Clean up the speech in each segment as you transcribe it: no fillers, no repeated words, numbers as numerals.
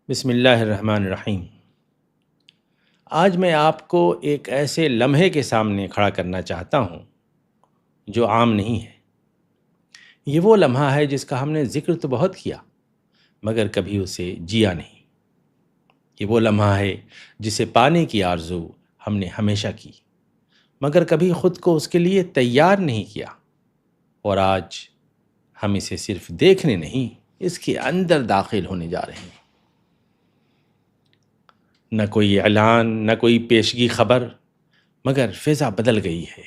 بسم اللہ الرحمن الرحیم۔ آج میں آپ کو ایک ایسے لمحے کے سامنے کھڑا کرنا چاہتا ہوں جو عام نہیں ہے۔ یہ وہ لمحہ ہے جس کا ہم نے ذکر تو بہت کیا مگر کبھی اسے جیا نہیں۔ یہ وہ لمحہ ہے جسے پانے کی آرزو ہم نے ہمیشہ کی مگر کبھی خود کو اس کے لیے تیار نہیں کیا، اور آج ہم اسے صرف دیکھنے نہیں، اس کے اندر داخل ہونے جا رہے ہیں۔ نہ کوئی اعلان، نہ کوئی پیشگی خبر، مگر فضا بدل گئی ہے۔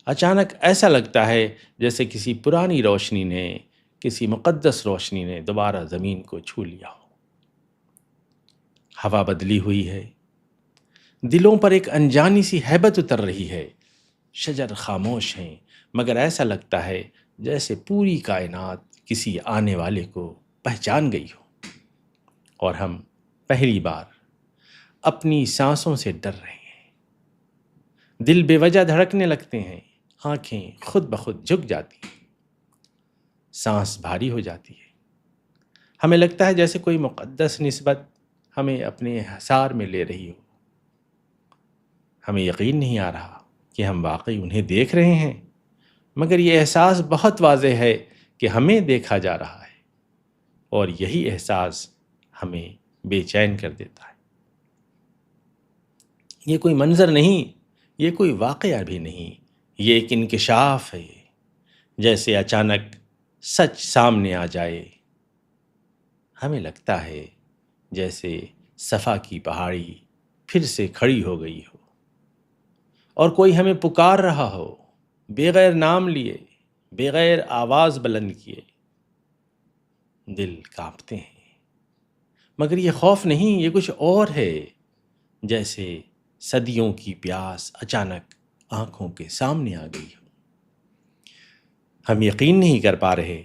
اچانک ایسا لگتا ہے جیسے کسی پرانی روشنی نے، کسی مقدس روشنی نے دوبارہ زمین کو چھو لیا ہو۔ ہوا بدلی ہوئی ہے، دلوں پر ایک انجانی سی ہیبت اتر رہی ہے۔ شجر خاموش ہیں مگر ایسا لگتا ہے جیسے پوری کائنات کسی آنے والے کو پہچان گئی ہو، اور ہم پہلی بار اپنی سانسوں سے ڈر رہے ہیں۔ دل بے وجہ دھڑکنے لگتے ہیں، آنکھیں خود بخود جھک جاتی ہیں، سانس بھاری ہو جاتی ہے۔ ہمیں لگتا ہے جیسے کوئی مقدس نسبت ہمیں اپنے حصار میں لے رہی ہو۔ ہمیں یقین نہیں آ رہا کہ ہم واقعی انہیں دیکھ رہے ہیں، مگر یہ احساس بہت واضح ہے کہ ہمیں دیکھا جا رہا ہے، اور یہی احساس ہمیں بے چین کر دیتا ہے۔ یہ کوئی منظر نہیں، یہ کوئی واقعہ بھی نہیں، یہ ایک انکشاف ہے، جیسے اچانک سچ سامنے آ جائے۔ ہمیں لگتا ہے جیسے صفا کی پہاڑی پھر سے کھڑی ہو گئی ہو، اور کوئی ہمیں پکار رہا ہو، بغیر نام لیے، بغیر آواز بلند کیے۔ دل کانپتے ہیں، مگر یہ خوف نہیں، یہ کچھ اور ہے، جیسے صدیوں کی پیاس اچانک آنکھوں کے سامنے آ گئی ہو۔ ہم یقین نہیں کر پا رہے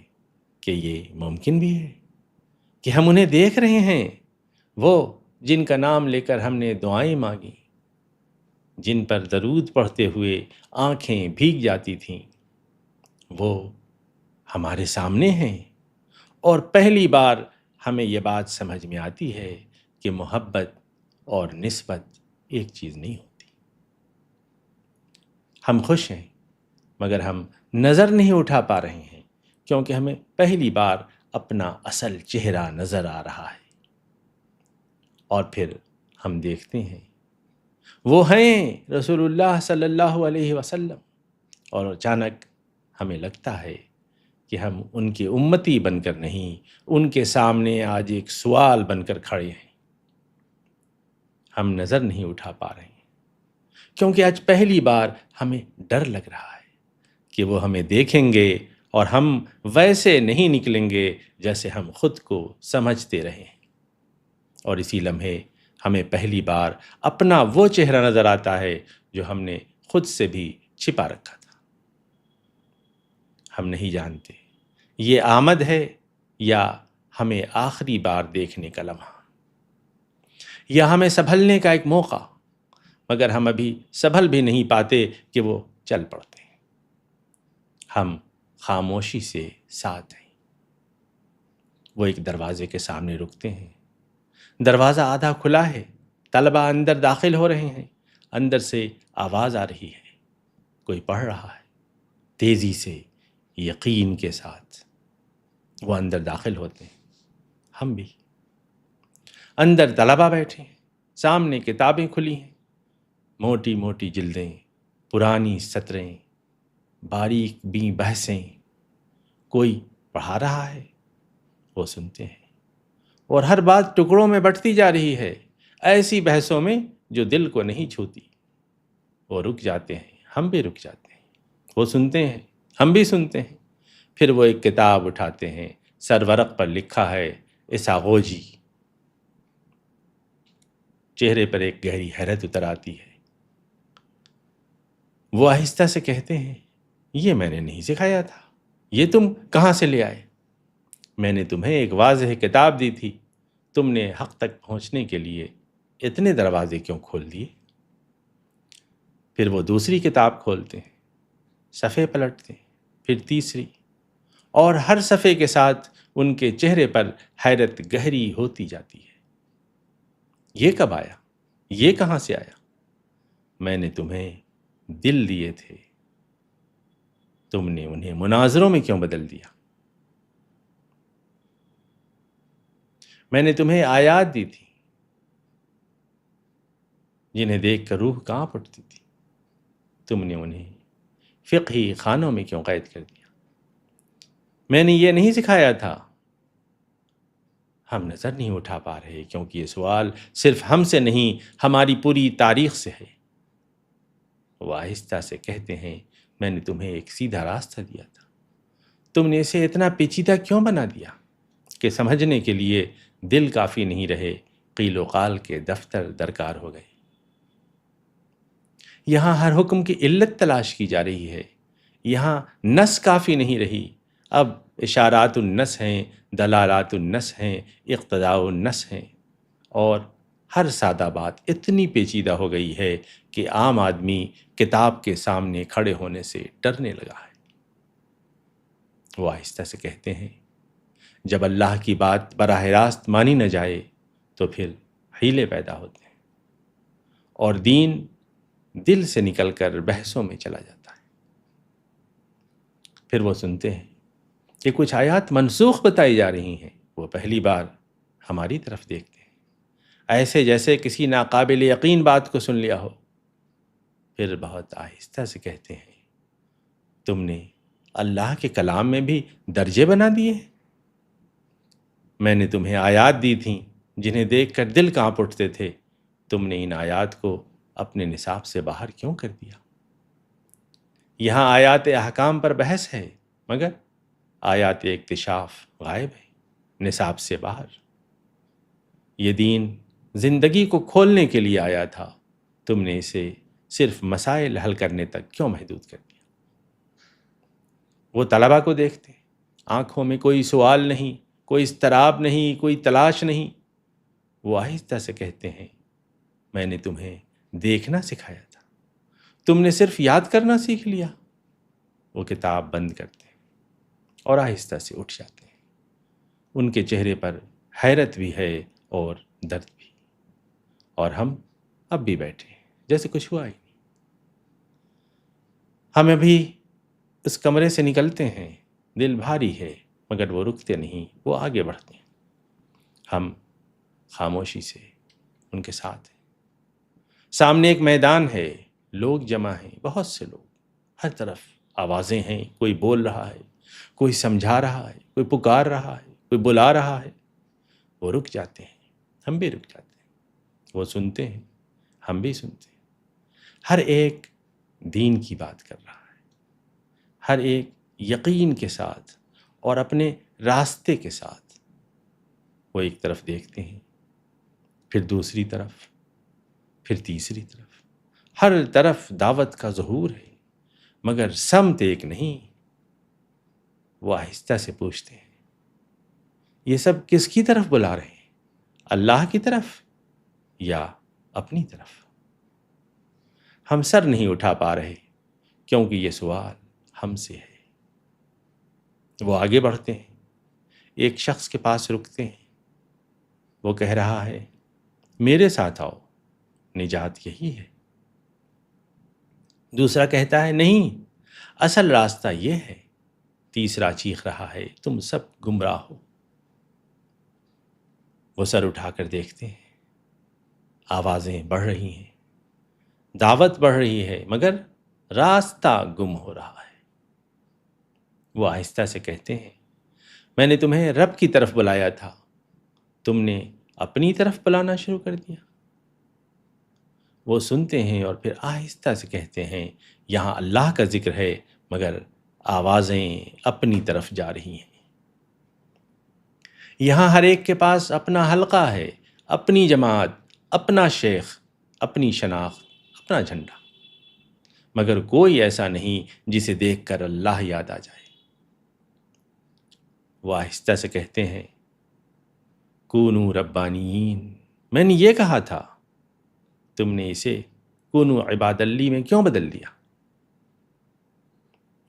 کہ یہ ممکن بھی ہے، کہ ہم انہیں دیکھ رہے ہیں، وہ جن کا نام لے کر ہم نے دعائیں مانگی، جن پر درود پڑھتے ہوئے آنکھیں بھیگ جاتی تھیں، وہ ہمارے سامنے ہیں۔ اور پہلی بار ہمیں یہ بات سمجھ میں آتی ہے کہ محبت اور نسبت ایک چیز نہیں ہوتی۔ ہم خوش ہیں مگر ہم نظر نہیں اٹھا پا رہے ہیں، کیونکہ ہمیں پہلی بار اپنا اصل چہرہ نظر آ رہا ہے۔ اور پھر ہم دیکھتے ہیں وہ ہیں رسول اللہ صلی اللہ علیہ وسلم، اور اچانک ہمیں لگتا ہے کہ ہم ان کے امتی بن کر نہیں، ان کے سامنے آج ایک سوال بن کر کھڑے ہیں۔ ہم نظر نہیں اٹھا پا رہے ہیں کیونکہ آج پہلی بار ہمیں ڈر لگ رہا ہے کہ وہ ہمیں دیکھیں گے اور ہم ویسے نہیں نکلیں گے جیسے ہم خود کو سمجھتے رہے ہیں۔ اور اسی لمحے ہمیں پہلی بار اپنا وہ چہرہ نظر آتا ہے جو ہم نے خود سے بھی چھپا رکھا تھا۔ ہم نہیں جانتے یہ آمد ہے یا ہمیں آخری بار دیکھنے کا لمحہ، یا ہمیں سنبھلنے کا ایک موقع، مگر ہم ابھی سنبھل بھی نہیں پاتے کہ وہ چل پڑتے ہیں۔ ہم خاموشی سے ساتھ ہیں۔ وہ ایک دروازے کے سامنے رکتے ہیں، دروازہ آدھا کھلا ہے، طلبہ اندر داخل ہو رہے ہیں، اندر سے آواز آ رہی ہے، کوئی پڑھ رہا ہے۔ تیزی سے، یقین کے ساتھ وہ اندر داخل ہوتے ہیں، ہم بھی۔ اندر طلبہ بیٹھے ہیں، سامنے کتابیں کھلی ہیں، موٹی موٹی جلدیں، پرانی سطریں، باریک بیں بحثیں۔ کوئی پڑھا رہا ہے، وہ سنتے ہیں، اور ہر بات ٹکڑوں میں بٹتی جا رہی ہے، ایسی بحثوں میں جو دل کو نہیں چھوتی۔ وہ رک جاتے ہیں، ہم بھی رک جاتے ہیں، وہ سنتے ہیں، ہم بھی سنتے ہیں۔ پھر وہ ایک کتاب اٹھاتے ہیں، سرورق پر لکھا ہے اساغوجی۔ چہرے پر ایک گہری حیرت اتر آتی ہے۔ وہ آہستہ سے کہتے ہیں، یہ میں نے نہیں سکھایا تھا، یہ تم کہاں سے لے آئے؟ میں نے تمہیں ایک واضح کتاب دی تھی، تم نے حق تک پہنچنے کے لیے اتنے دروازے کیوں کھول دیے؟ پھر وہ دوسری کتاب کھولتے ہیں، صفحے پلٹتے ہیں، پھر تیسری، اور ہر صفحے کے ساتھ ان کے چہرے پر حیرت گہری ہوتی جاتی ہے۔ یہ کب آیا؟ یہ کہاں سے آیا؟ میں نے تمہیں دل دیے تھے، تم نے انہیں مناظروں میں کیوں بدل دیا؟ میں نے تمہیں آیات دی تھی جنہیں دیکھ کر روح کانپ اٹھتی تھی، تم نے انہیں فقہی خانوں میں کیوں قید کر دیا؟ میں نے یہ نہیں سکھایا تھا؟ ہم نظر نہیں اٹھا پا رہے کیونکہ یہ سوال صرف ہم سے نہیں، ہماری پوری تاریخ سے ہے۔ وہ آہستہ سے کہتے ہیں، میں نے تمہیں ایک سیدھا راستہ دیا تھا، تم نے اسے اتنا پیچیدہ کیوں بنا دیا کہ سمجھنے کے لیے دل کافی نہیں رہے، قیل و قال کے دفتر درکار ہو گئے۔ یہاں ہر حکم کی علت تلاش کی جا رہی ہے، یہاں نص کافی نہیں رہی، اب اشارات النص ہیں، دلالات النص ہیں، اقتضاء النص ہیں، اور ہر سادہ بات اتنی پیچیدہ ہو گئی ہے کہ عام آدمی کتاب کے سامنے کھڑے ہونے سے ڈرنے لگا ہے۔ وہ آہستہ سے کہتے ہیں، جب اللہ کی بات براہ راست مانی نہ جائے تو پھر حیلے پیدا ہوتے ہیں اور دین دل سے نکل کر بحثوں میں چلا جاتا ہے۔ پھر وہ سنتے ہیں کہ کچھ آیات منسوخ بتائی جا رہی ہیں، وہ پہلی بار ہماری طرف دیکھتے ہیں، ایسے جیسے کسی ناقابل یقین بات کو سن لیا ہو۔ پھر بہت آہستہ سے کہتے ہیں، تم نے اللہ کے کلام میں بھی درجے بنا دیے؟ میں نے تمہیں آیات دی تھیں جنہیں دیکھ کر دل کانپ اٹھتے تھے، تم نے ان آیات کو اپنے نصاب سے باہر کیوں کر دیا؟ یہاں آیات احکام پر بحث ہے، مگر آیات اکتشاف غائب ہے، نصاب سے باہر۔ یہ دین زندگی کو کھولنے کے لیے آیا تھا، تم نے اسے صرف مسائل حل کرنے تک کیوں محدود کر دیا؟ وہ طلبہ کو دیکھتے، آنکھوں میں کوئی سوال نہیں، کوئی اضطراب نہیں، کوئی تلاش نہیں۔ وہ آہستہ سے کہتے ہیں، میں نے تمہیں دیکھنا سکھایا تھا، تم نے صرف یاد کرنا سیکھ لیا۔ وہ کتاب بند کرتے ہیں اور آہستہ سے اٹھ جاتے ہیں۔ ان کے چہرے پر حیرت بھی ہے اور درد بھی، اور ہم اب بھی بیٹھے ہیں جیسے کچھ ہوا ہی نہیں۔ ہم ابھی اس کمرے سے نکلتے ہیں، دل بھاری ہے، مگر وہ رکتے نہیں، وہ آگے بڑھتے ہیں۔ ہم خاموشی سے ان کے ساتھ ہیں۔ سامنے ایک میدان ہے، لوگ جمع ہیں، بہت سے لوگ، ہر طرف آوازیں ہیں، کوئی بول رہا ہے، کوئی سمجھا رہا ہے، کوئی پکار رہا ہے، کوئی بلا رہا ہے۔ وہ رک جاتے ہیں، ہم بھی رک جاتے ہیں، وہ سنتے ہیں، ہم بھی سنتے ہیں۔ ہر ایک دین کی بات کر رہا ہے، ہر ایک یقین کے ساتھ اور اپنے راستے کے ساتھ۔ وہ ایک طرف دیکھتے ہیں، پھر دوسری طرف، پھر تیسری طرف، ہر طرف دعوت کا ظہور ہے، مگر سمت ایک نہیں۔ وہ آہستہ سے پوچھتے ہیں، یہ سب کس کی طرف بلا رہے ہیں؟ اللہ کی طرف یا اپنی طرف؟ ہم سر نہیں اٹھا پا رہے کیونکہ یہ سوال ہم سے ہے۔ وہ آگے بڑھتے ہیں، ایک شخص کے پاس رکتے ہیں، وہ کہہ رہا ہے، میرے ساتھ آؤ، نجات یہی ہے۔ دوسرا کہتا ہے، نہیں، اصل راستہ یہ ہے۔ تیسرا چیخ رہا ہے، تم سب گمراہ ہو۔ وہ سر اٹھا کر دیکھتے ہیں، آوازیں بڑھ رہی ہیں، دعوت بڑھ رہی ہے، مگر راستہ گم ہو رہا ہے۔ وہ آہستہ سے کہتے ہیں، میں نے تمہیں رب کی طرف بلایا تھا، تم نے اپنی طرف بلانا شروع کر دیا۔ وہ سنتے ہیں اور پھر آہستہ سے کہتے ہیں، یہاں اللہ کا ذکر ہے، مگر آوازیں اپنی طرف جا رہی ہیں۔ یہاں ہر ایک کے پاس اپنا حلقہ ہے، اپنی جماعت، اپنا شیخ، اپنی شناخت، اپنا جھنڈا، مگر کوئی ایسا نہیں جسے دیکھ کر اللہ یاد آ جائے۔ وہ آہستہ سے کہتے ہیں، کونو ربانیین، میں نے یہ کہا تھا، تم نے اسے کونو عباد اللہ میں کیوں بدل دیا؟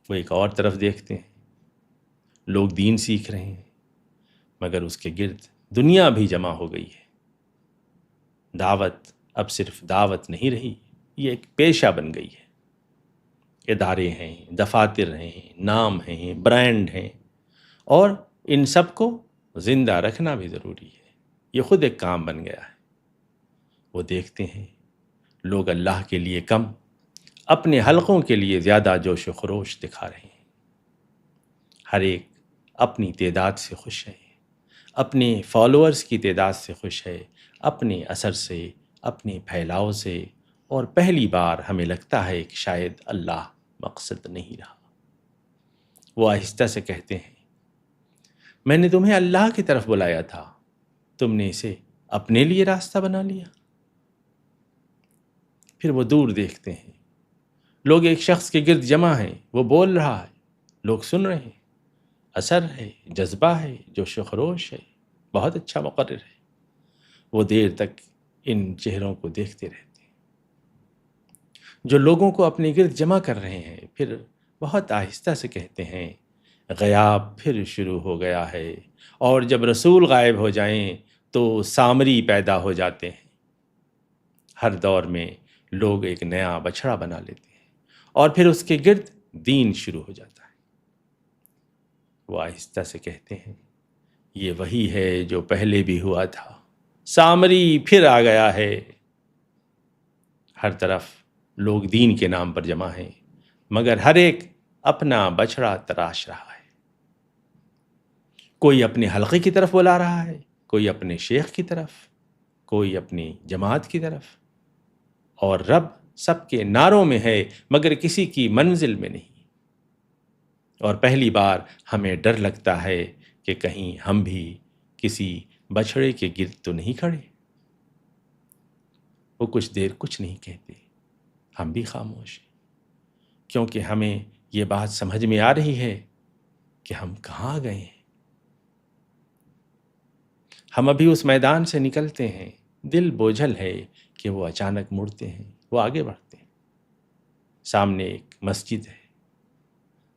وہ ایک اور طرف دیکھتے ہیں، لوگ دین سیکھ رہے ہیں، مگر اس کے گرد دنیا بھی جمع ہو گئی ہے۔ دعوت اب صرف دعوت نہیں رہی، یہ ایک پیشہ بن گئی ہے۔ ادارے ہیں، دفاتر ہیں، نام ہیں، برانڈ ہیں، اور ان سب کو زندہ رکھنا بھی ضروری ہے۔ یہ خود ایک کام بن گیا ہے۔ وہ دیکھتے ہیں لوگ اللہ کے لیے کم، اپنے حلقوں کے لیے زیادہ جوش و خروش دکھا رہے ہیں۔ ہر ایک اپنی تعداد سے خوش ہے، اپنے فالوورز کی تعداد سے خوش ہے، اپنے اثر سے، اپنے پھیلاؤ سے، اور پہلی بار ہمیں لگتا ہے کہ شاید اللہ مقصد نہیں رہا۔ وہ آہستہ سے کہتے ہیں، میں نے تمہیں اللہ کی طرف بلایا تھا، تم نے اسے اپنے لیے راستہ بنا لیا۔ پھر وہ دور دیکھتے ہیں، لوگ ایک شخص کے گرد جمع ہیں، وہ بول رہا ہے، لوگ سن رہے ہیں، اثر ہے، جذبہ ہے، جوش و خروش ہے، بہت اچھا مقرر ہے۔ وہ دیر تک ان چہروں کو دیکھتے رہتے ہیں جو لوگوں کو اپنے گرد جمع کر رہے ہیں۔ پھر بہت آہستہ سے کہتے ہیں، غیاب پھر شروع ہو گیا ہے، اور جب رسول غائب ہو جائیں تو سامری پیدا ہو جاتے ہیں۔ ہر دور میں لوگ ایک نیا بچھڑا بنا لیتے ہیں، اور پھر اس کے گرد دین شروع ہو جاتا ہے۔ وہ آہستہ سے کہتے ہیں، یہ وہی ہے جو پہلے بھی ہوا تھا، سامری پھر آ گیا ہے۔ ہر طرف لوگ دین کے نام پر جمع ہیں، مگر ہر ایک اپنا بچھڑا تراش رہا ہے۔ کوئی اپنے حلقے کی طرف بلا رہا ہے، کوئی اپنے شیخ کی طرف، کوئی اپنی جماعت کی طرف، اور رب سب کے نعروں میں ہے مگر کسی کی منزل میں نہیں۔ اور پہلی بار ہمیں ڈر لگتا ہے کہ کہیں ہم بھی کسی بچھڑے کے گرد تو نہیں کھڑے۔ وہ کچھ دیر کچھ نہیں کہتے، ہم بھی خاموش ہیں، کیونکہ ہمیں یہ بات سمجھ میں آ رہی ہے کہ ہم کہاں گئے ہیں۔ ہم ابھی اس میدان سے نکلتے ہیں، دل بوجھل ہے کہ وہ اچانک مڑتے ہیں، وہ آگے بڑھتے ہیں۔ سامنے ایک مسجد ہے،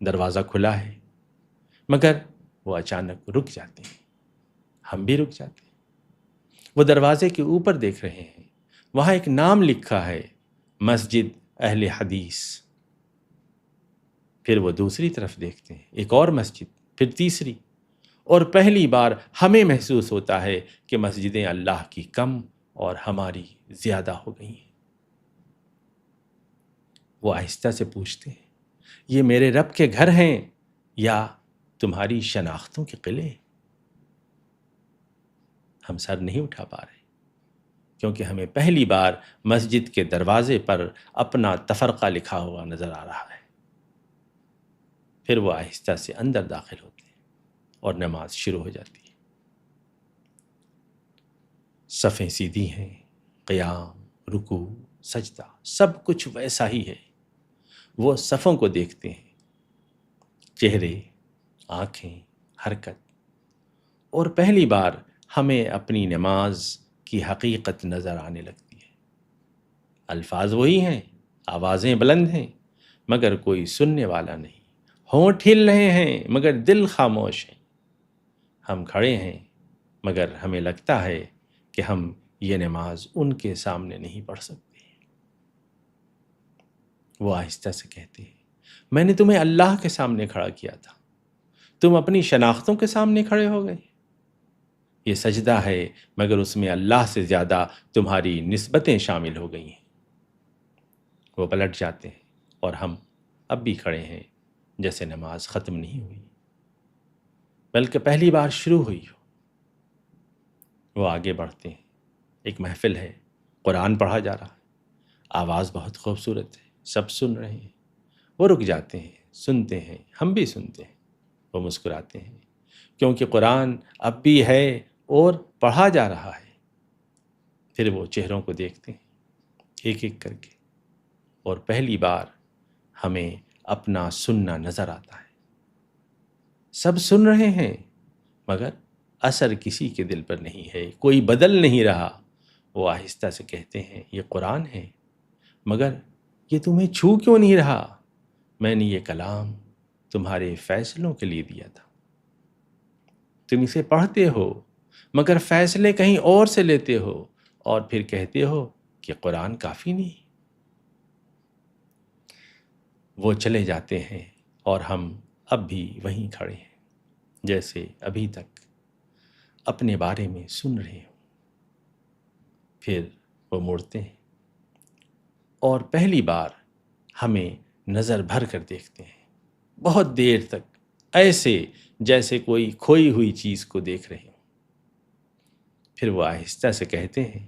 دروازہ کھلا ہے، مگر وہ اچانک رک جاتے ہیں، ہم بھی رک جاتے ہیں۔ وہ دروازے کے اوپر دیکھ رہے ہیں، وہاں ایک نام لکھا ہے، مسجد اہل حدیث۔ پھر وہ دوسری طرف دیکھتے ہیں، ایک اور مسجد، پھر تیسری، اور پہلی بار ہمیں محسوس ہوتا ہے کہ مسجدیں اللہ کی کم اور ہماری زیادہ ہو گئی ہیں۔ وہ آہستہ سے پوچھتے ہیں، یہ میرے رب کے گھر ہیں یا تمہاری شناختوں کے قلعے؟ ہم سر نہیں اٹھا پا رہے، کیونکہ ہمیں پہلی بار مسجد کے دروازے پر اپنا تفرقہ لکھا ہوا نظر آ رہا ہے۔ پھر وہ آہستہ سے اندر داخل ہوتے ہیں اور نماز شروع ہو جاتی ہے۔ صفیں سیدھی ہیں، قیام، رکوع، سجدہ، سب کچھ ویسا ہی ہے۔ وہ صفوں کو دیکھتے ہیں، چہرے، آنکھیں، حرکت، اور پہلی بار ہمیں اپنی نماز کی حقیقت نظر آنے لگتی ہے۔ الفاظ وہی ہیں، آوازیں بلند ہیں، مگر کوئی سننے والا نہیں۔ ہونٹ ہل رہے ہیں مگر دل خاموش ہے۔ ہم کھڑے ہیں مگر ہمیں لگتا ہے کہ ہم یہ نماز ان کے سامنے نہیں پڑھ سکتے۔ وہ آہستہ سے کہتے ہیں، میں نے تمہیں اللہ کے سامنے کھڑا کیا تھا، تم اپنی شناختوں کے سامنے کھڑے ہو گئے۔ یہ سجدہ ہے مگر اس میں اللہ سے زیادہ تمہاری نسبتیں شامل ہو گئی ہیں۔ وہ پلٹ جاتے ہیں اور ہم اب بھی کھڑے ہیں جیسے نماز ختم نہیں ہوئی بلکہ پہلی بار شروع ہوئی ہو۔ وہ آگے بڑھتے ہیں، ایک محفل ہے، قرآن پڑھا جا رہا ہے، آواز بہت خوبصورت ہے، سب سن رہے ہیں۔ وہ رک جاتے ہیں، سنتے ہیں، ہم بھی سنتے ہیں۔ وہ مسکراتے ہیں کیونکہ قرآن اب بھی ہے اور پڑھا جا رہا ہے۔ پھر وہ چہروں کو دیکھتے ہیں ایک ایک کر کے، اور پہلی بار ہمیں اپنا سننا نظر آتا ہے۔ سب سن رہے ہیں مگر اثر کسی کے دل پر نہیں ہے، کوئی بدل نہیں رہا۔ وہ آہستہ سے کہتے ہیں، یہ قرآن ہے مگر یہ تمہیں چھو کیوں نہیں رہا؟ میں نے یہ کلام تمہارے فیصلوں کے لیے دیا تھا، تم اسے پڑھتے ہو مگر فیصلے کہیں اور سے لیتے ہو اور پھر کہتے ہو کہ قرآن کافی نہیں۔ وہ چلے جاتے ہیں اور ہم اب بھی وہیں کھڑے ہیں جیسے ابھی تک اپنے بارے میں سن رہے ہوں۔ پھر وہ مڑتے ہیں اور پہلی بار ہمیں نظر بھر کر دیکھتے ہیں، بہت دیر تک ایسے جیسے کوئی کھوئی ہوئی چیز کو دیکھ رہے ہوں۔ پھر وہ آہستہ سے کہتے ہیں،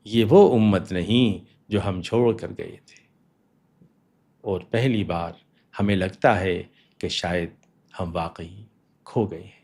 یہ وہ امت نہیں جو ہم چھوڑ کر گئے تھے۔ اور پہلی بار ہمیں لگتا ہے کہ شاید ہم واقعی کھو گئے ہیں۔